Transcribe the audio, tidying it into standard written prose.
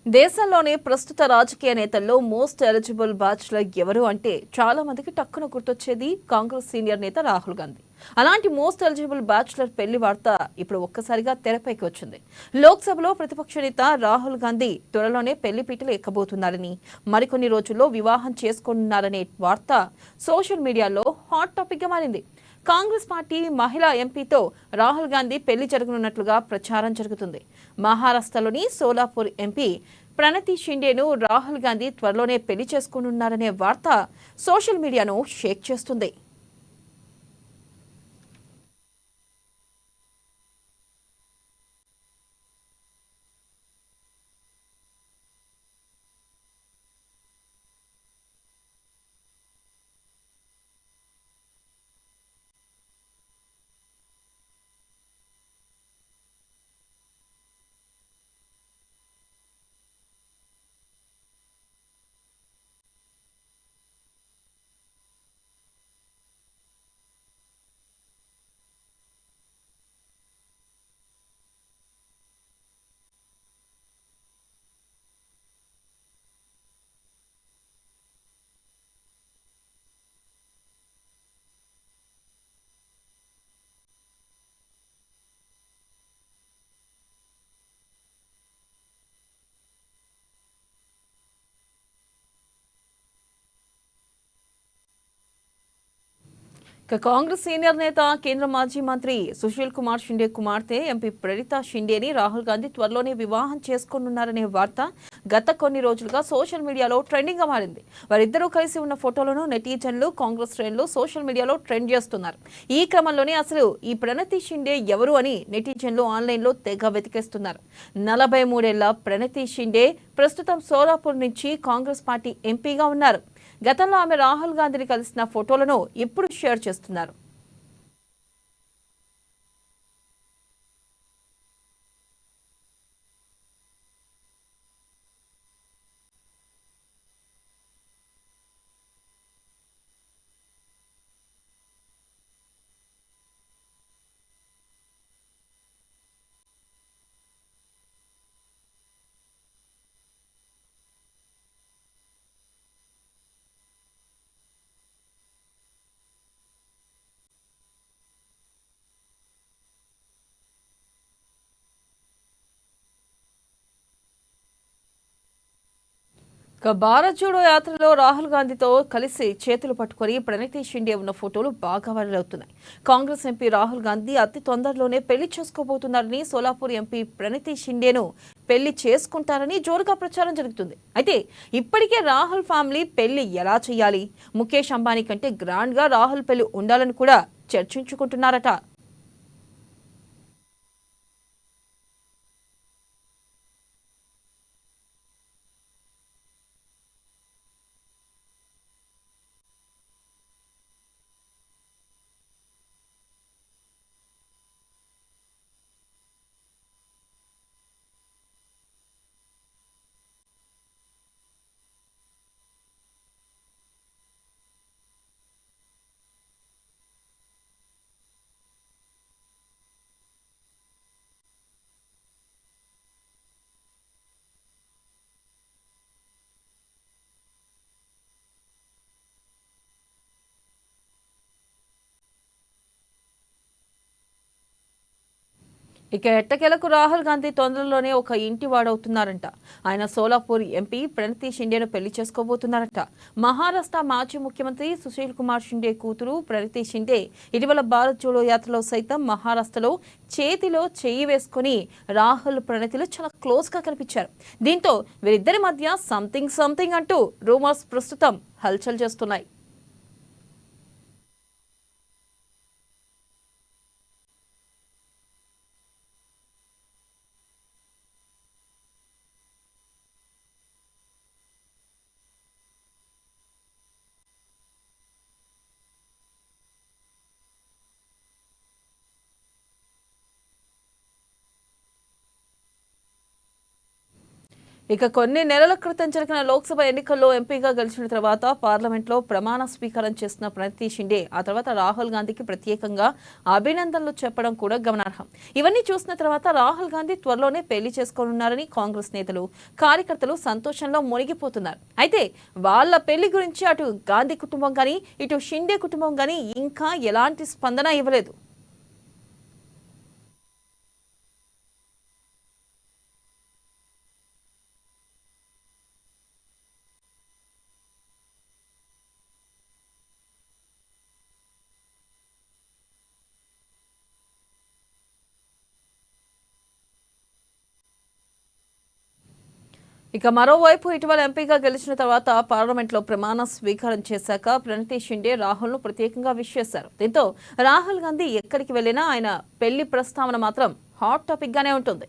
దేశంలోని ప్రస్తుత రాజకీయ నేతల్లో మోస్ట్ ఎలిజిబుల్ బ్యాచ్లర్ ఎవరు అంటే చాలా మందికి టక్కున గుర్తొచ్చేది కాంగ్రెస్ సీనియర్ నేత రాహుల్ గాంధీ. అలాంటి మోస్ట్ ఎలిజిబుల్ బ్యాచ్లర్ పెళ్లి వార్త ఇప్పుడు ఒక్కసారిగా తెరపైకి వచ్చింది. లోక్సభలో ప్రతిపక్ష నేత రాహుల్ గాంధీ త్వరలోనే పెళ్లి పీటలు ఎక్కబోతున్నారని, మరికొన్ని రోజుల్లో వివాహం చేసుకోనున్నారనే వార్త సోషల్ మీడియాలో హాట్ టాపిక్ గా మారింది. కాంగ్రెస్ పార్టీ మహిళా ఎంపీతో రాహుల్ గాంధీ పెళ్లి జరగనున్నట్లుగా ప్రచారం జరుగుతుంది. మహారాష్ట్రలోని సోలాపూర్ ఎంపీ ప్రణతి షిండేను రాహుల్ గాంధీ త్వరలోనే పెళ్లి చేసుకోనున్నారనే వార్త సోషల్ మీడియాను షేక్ చేస్తుంది. కాంగ్రెస్ సీనియర్ నేత కేంద్ర మాజీ మంత్రి సుశీల్ కుమార్ షిండే కుమార్తె ఎంపీ ప్రణీతా షిండేని రాహుల్ గాంధీ త్వరలోనే వివాహం చేసుకోనున్నారనే వార్త గత కొన్ని రోజులుగా సోషల్ మీడియాలో ట్రెండింగ్ గా మారింది. వారిద్దరూ కలిసి ఉన్న ఫోటోలను నెటిజన్లు, కాంగ్రెస్ శ్రేణులు సోషల్ మీడియాలో ట్రెండ్ చేస్తున్నారు. ఈ క్రమంలోనే అసలు ఈ ప్రణతి షిండే ఎవరు అని నెటిజన్లు ఆన్లైన్లో తెగ వెతికేస్తున్నారు. 43 ఏళ్ల ప్రణతి షిండే ప్రస్తుతం సోలాపూర్ నుంచి కాంగ్రెస్ పార్టీ ఎంపీగా ఉన్నారు. గతంలో ఆమె రాహుల్ గాంధీని కలిసిన ఫోటోలను ఇప్పుడు షేర్ చేస్తున్నారు. భారత్ జోడో యాత్రలో రాహుల్ గాంధీతో కలిసి చేతులు పట్టుకుని ప్రణతి షిండే ఉన్న ఫోటోలు బాగా వైరల్ అవుతున్నాయి. కాంగ్రెస్ ఎంపీ రాహుల్ గాంధీ అతి తొందరలోనే పెళ్లి చేసుకోబోతున్నారని, సోలాపూర్ ఎంపీ ప్రణతి షిండేను పెళ్లి చేసుకుంటారని జోరుగా ప్రచారం జరుగుతుంది. అయితే ఇప్పటికే రాహుల్ ఫ్యామిలీ పెళ్లి ఎలా చేయాలి, ముఖేష్ అంబానీ కంటే గ్రాండ్ గా రాహుల్ పెళ్లి ఉండాలని కూడా చర్చించుకుంటున్నారట. ఇక ఎట్టకేలకు రాహుల్ గాంధీ తొందరలోనే ఒక ఇంటి వాడవుతున్నారంట. ఆయన సోలాపూర్ ఎంపీ ప్రణతి షిండేను పెళ్లి చేసుకోబోతున్నారట. మహారాష్ట్ర మాజీ ముఖ్యమంత్రి సుశీల్ కుమార్ షిండే కూతురు ప్రణతి షిండే ఇటీవల భారత్ జోడో యాత్రలో సైతం మహారాష్ట్రలో చేతిలో చెయ్యి వేసుకుని రాహుల్ ప్రణతిలు చాలా క్లోజ్ గా కనిపించారు. దీంతో వీరిద్దరి మధ్య సంథింగ్ సంథింగ్ అంటూ రూమర్స్ ప్రస్తుతం హల్చల్ చేస్తున్నాయి. ఇక కొన్ని నెలల క్రితం జరిగిన లోక్సభ ఎన్నికల్లో ఎంపీగా గెలిచిన తర్వాత పార్లమెంట్లో ప్రమాణ స్వీకారం చేసిన ప్రణతి షిండే ఆ తర్వాత రాహుల్ గాంధీకి ప్రత్యేకంగా అభినందనలు చెప్పడం కూడా గమనార్హం. ఇవన్నీ చూసిన తర్వాత రాహుల్ గాంధీ త్వరలోనే పెళ్లి చేసుకోనున్నారని కాంగ్రెస్ నేతలు కార్యకర్తలు సంతోషంలో మునిగిపోతున్నారు. అయితే వాళ్ళ పెళ్లి గురించి అటు గాంధీ కుటుంబం కానీ ఇటు షిండే కుటుంబం కానీ ఇంకా ఎలాంటి స్పందన ఇవ్వలేదు. ఇక మరోవైపు ఇటీవల ఎంపీగా గెలిచిన తర్వాత పార్లమెంట్లో ప్రమాణ స్వీకారం చేశాక ప్రణతి షిండే రాహుల్ను ప్రత్యేకంగా విష్ చేశారు. దీంతో రాహుల్ గాంధీ ఎక్కడికి వెళ్లినా ఆయన పెళ్లి ప్రస్తావన మాత్రం హాట్ టాపిక్ గానే ఉంటుంది.